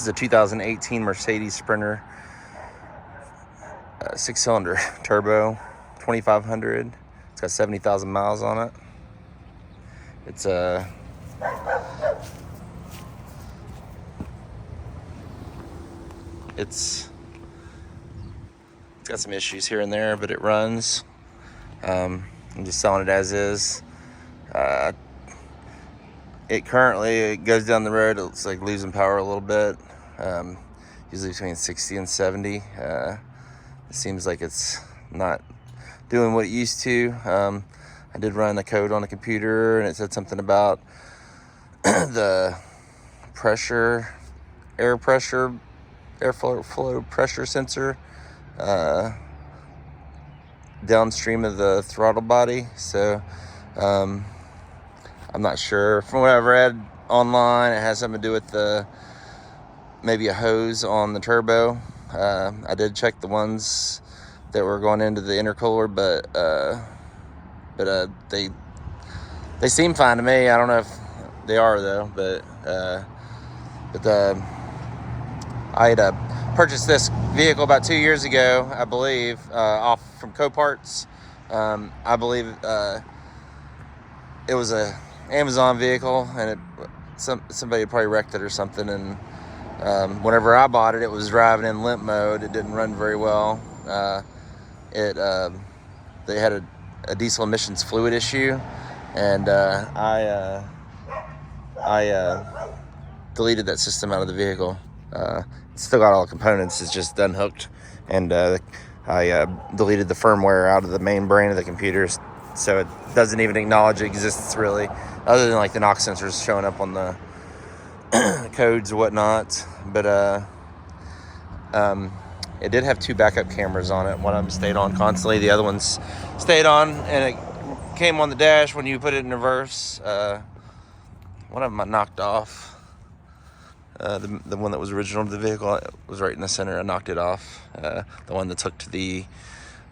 This is a 2018 Mercedes Sprinter, 6-cylinder turbo, 2500. It's got 70,000 miles on it. It's got some issues here and there, but it runs. I'm just selling it as is. It currently goes down the road. It's like losing power a little bit. Usually between 60 and 70. It seems like it's not doing what it used to. I did run the code on the computer, and it said something about the airflow pressure sensor downstream of the throttle body. So I'm not sure. From what I've read online, it has something to do with maybe a hose on the turbo. I did check the ones that were going into the intercooler, but they seem fine to me. I don't know if they are though, but I had purchased this vehicle about 2 years ago, I believe, off from Coparts. I believe it was a Amazon vehicle, and somebody probably wrecked it or something. And whenever I bought it, it was driving in limp mode. It didn't run very well. They had a diesel emissions fluid issue, and I deleted that system out of the vehicle. It's still got all the components. It's just unhooked, and I deleted the firmware out of the main brain of the computer, so it doesn't even acknowledge it exists really, other than like the knock sensors showing up on the codes or whatnot. But it did have 2 backup cameras on it. One of them stayed on constantly. The other one's stayed on, and it came on the dash when you put it in reverse. One of them I knocked off. The one that was original to the vehicle was right in the center. I knocked it off. The one that's hooked to the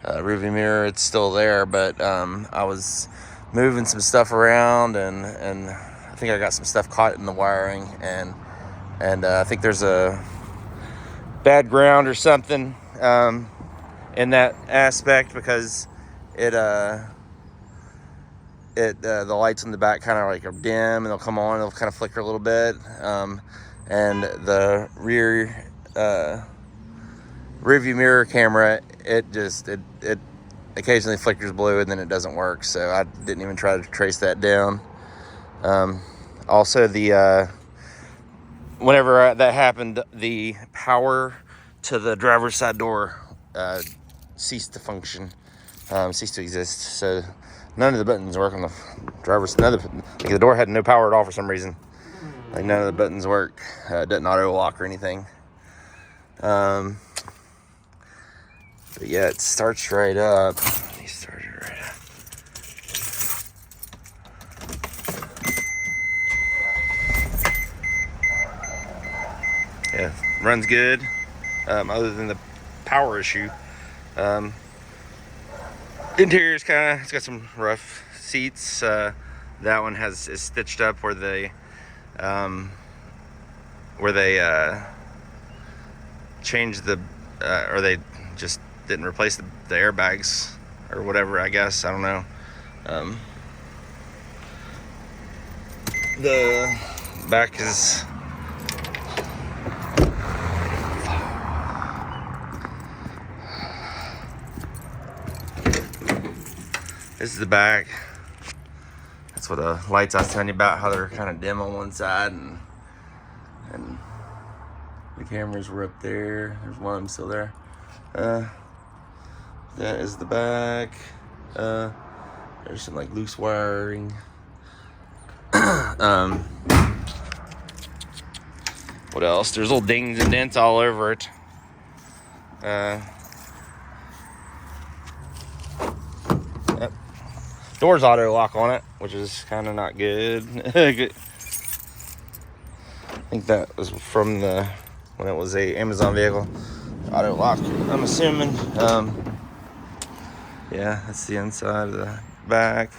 rearview mirror, it's still there, but I was moving some stuff around, and I think I got some stuff caught in the wiring, and I think there's a bad ground or something in that aspect, because the lights in the back kind of like are dim, and they'll come on, they'll kind of flicker a little bit, and the rear rearview mirror camera, it occasionally flickers blue, and then it doesn't work. So I didn't even try to trace that down. Also, whenever that happened, the power to the driver's side door ceased to function, ceased to exist. So none of the buttons work on the driver's. The door had no power at all for some reason. Like none of the buttons work. It doesn't auto lock or anything. But yeah, it starts right up. Let me start it right up. Yeah, runs good. Other than the power issue. Interior's it's got some rough seats. That one is stitched up where they changed or they just didn't replace the airbags or whatever, I guess. I don't know. The back is this is the back. That's what the lights I was telling you about, how they're kind of dim on one side, and the cameras were up there. There's one of them still there. That is the back. There's some like loose wiring. What else? There's little dings and dents all over it. Yep. Doors auto lock on it, which is kind of not good. I think that was from when it was a Amazon vehicle. Auto lock, I'm assuming. Yeah, that's the inside of the back.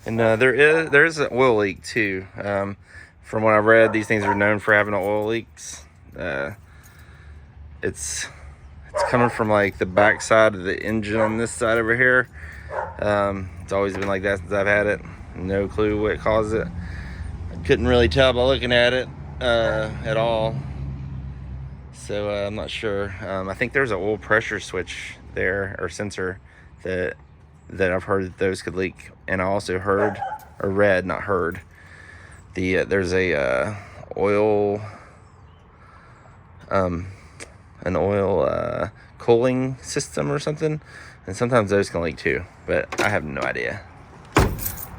And there is an oil leak too. From what I've read, these things are known for having oil leaks. It's coming from like the back side of the engine on this side over here. It's always been like that since I've had it. No clue what caused it. I couldn't really tell by looking at it at all. So I'm not sure. I think there's an oil pressure switch there, or sensor, that I've heard that those could leak. And I also heard, or read, not heard, there's a oil an oil cooling system or something, and sometimes those can leak too, but I have no idea.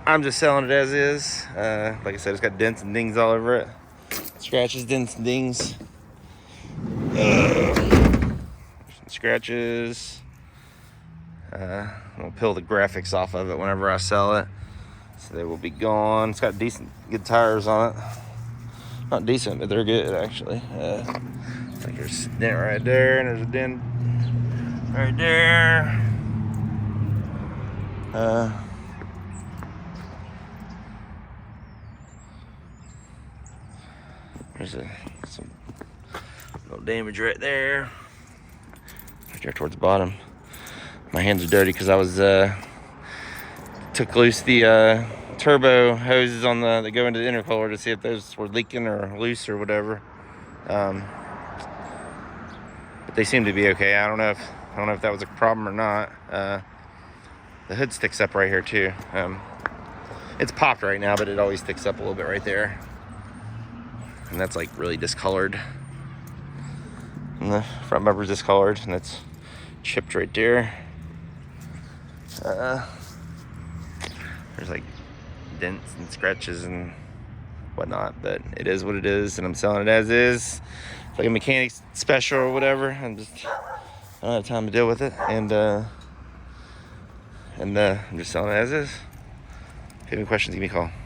I'm just selling it as is. Like I said, it's got dents and dings all over it. Scratches, dents, and dings. Scratches. I'll peel the graphics off of it whenever I sell it, so they will be gone. It's got good tires on it. Not decent, but they're good actually. Like there's a dent right there, and there's a dent right there. There's some little damage right there towards the bottom. My hands are dirty because I was took loose the turbo hoses on that go into the intercooler to see if those were leaking or loose or whatever. But they seem to be okay. I don't know if that was a problem or not. The hood sticks up right here too. It's popped right now, but it always sticks up a little bit right there, and that's like really discolored. And the front bumper's discolored, and it's chipped right there. There's like dents and scratches and whatnot, but it is what it is, and I'm selling it as is. It's like a mechanic special or whatever. I don't have time to deal with it, and I'm just selling it as is. If you have any questions, give me a call.